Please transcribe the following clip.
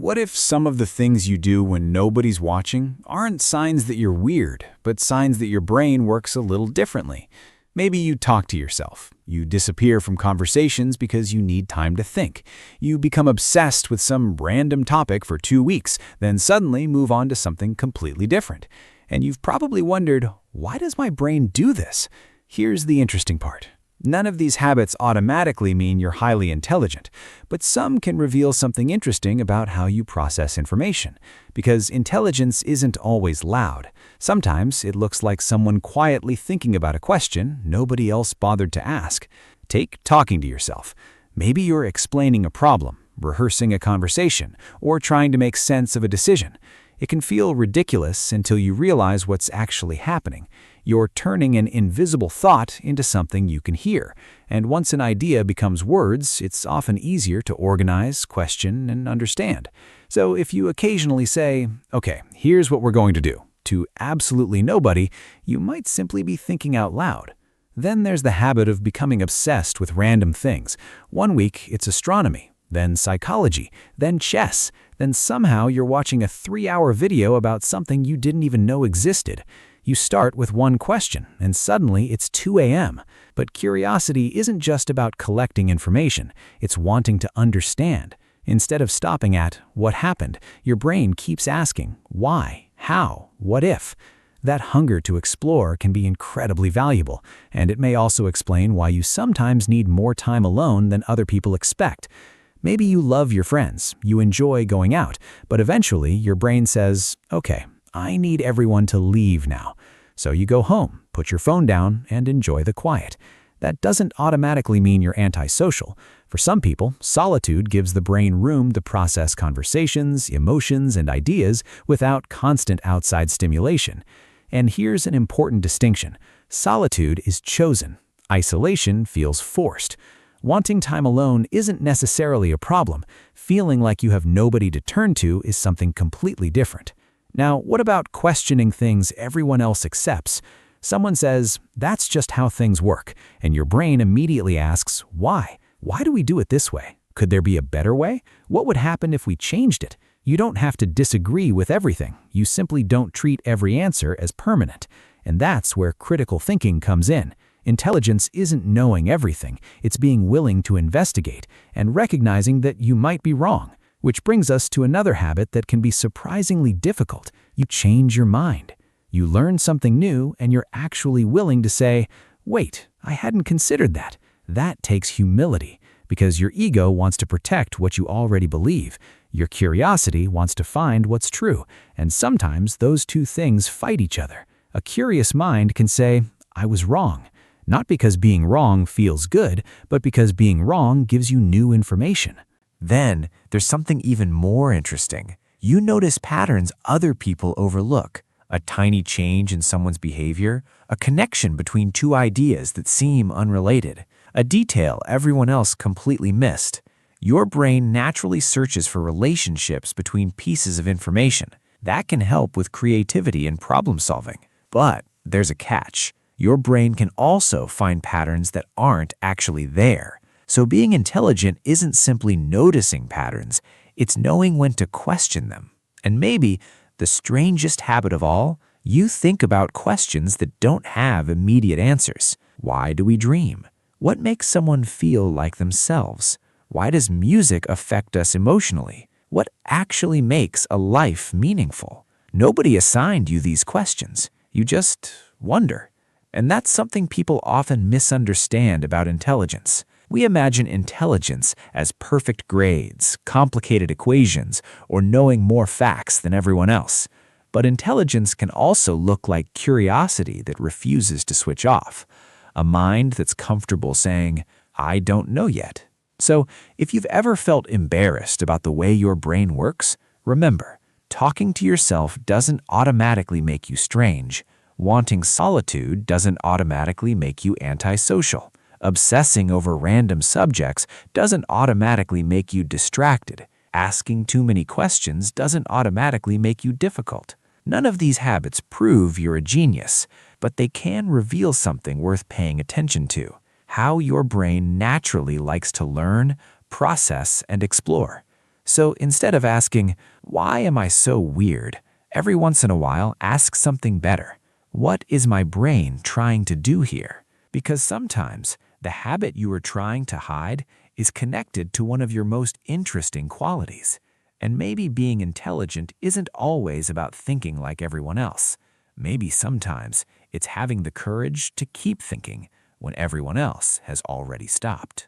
What if some of the things you do when nobody's watching aren't signs that you're weird, but signs that your brain works a little differently? Maybe you talk to yourself. You disappear from conversations because you need time to think. You become obsessed with some random topic for 2 weeks, then suddenly move on to something completely different. And you've probably wondered, why does my brain do this? Here's the interesting part. None of these habits automatically mean you're highly intelligent, but some can reveal something interesting about how you process information. Because intelligence isn't always loud. Sometimes it looks like someone quietly thinking about a question nobody else bothered to ask. Take talking to yourself. Maybe you're explaining a problem, rehearsing a conversation, or trying to make sense of a decision. It can feel ridiculous until you realize what's actually happening. You're turning an invisible thought into something you can hear. And once an idea becomes words, it's often easier to organize, question, and understand. So if you occasionally say, "Okay, here's what we're going to do," to absolutely nobody, you might simply be thinking out loud. Then there's the habit of becoming obsessed with random things. One week, it's astronomy, then psychology, then chess, then somehow you're watching a 3-hour video about something you didn't even know existed. You start with one question, and suddenly it's 2 a.m. But curiosity isn't just about collecting information, it's wanting to understand. Instead of stopping at, "What happened?" your brain keeps asking, "Why? How? What if?" That hunger to explore can be incredibly valuable, and it may also explain why you sometimes need more time alone than other people expect. Maybe you love your friends, you enjoy going out, but eventually your brain says, "Okay, I need everyone to leave now." So you go home, put your phone down, and enjoy the quiet. That doesn't automatically mean you're antisocial. For some people, solitude gives the brain room to process conversations, emotions, and ideas without constant outside stimulation. And here's an important distinction. Solitude is chosen. Isolation feels forced. Wanting time alone isn't necessarily a problem. Feeling like you have nobody to turn to is something completely different. Now, what about questioning things everyone else accepts? Someone says, "That's just how things work," and your brain immediately asks, "Why? Why do we do it this way? Could there be a better way? What would happen if we changed it?" You don't have to disagree with everything. You simply don't treat every answer as permanent. And that's where critical thinking comes in. Intelligence isn't knowing everything. It's being willing to investigate and recognizing that you might be wrong. Which brings us to another habit that can be surprisingly difficult. You change your mind. You learn something new and you're actually willing to say, "Wait, I hadn't considered that." That takes humility because your ego wants to protect what you already believe. Your curiosity wants to find what's true, and sometimes those two things fight each other. A curious mind can say, "I was wrong." Not because being wrong feels good, but because being wrong gives you new information. Then, there's something even more interesting. You notice patterns other people overlook. A tiny change in someone's behavior, a connection between two ideas that seem unrelated, a detail everyone else completely missed. Your brain naturally searches for relationships between pieces of information. That can help with creativity and problem solving. But there's a catch. Your brain can also find patterns that aren't actually there. So being intelligent isn't simply noticing patterns, it's knowing when to question them. And maybe, the strangest habit of all, you think about questions that don't have immediate answers. Why do we dream? What makes someone feel like themselves? Why does music affect us emotionally? What actually makes a life meaningful? Nobody assigned you these questions. You just wonder. And that's something people often misunderstand about intelligence. We imagine intelligence as perfect grades, complicated equations, or knowing more facts than everyone else. But intelligence can also look like curiosity that refuses to switch off. A mind that's comfortable saying, "I don't know yet." So, if you've ever felt embarrassed about the way your brain works, remember, talking to yourself doesn't automatically make you strange. Wanting solitude doesn't automatically make you antisocial. Obsessing over random subjects doesn't automatically make you distracted. Asking too many questions doesn't automatically make you difficult. None of these habits prove you're a genius, but they can reveal something worth paying attention to: how your brain naturally likes to learn, process, and explore. So instead of asking, "Why am I so weird?" every once in a while ask something better. What is my brain trying to do here? Because sometimes the habit you are trying to hide is connected to one of your most interesting qualities. And maybe being intelligent isn't always about thinking like everyone else. Maybe sometimes it's having the courage to keep thinking when everyone else has already stopped.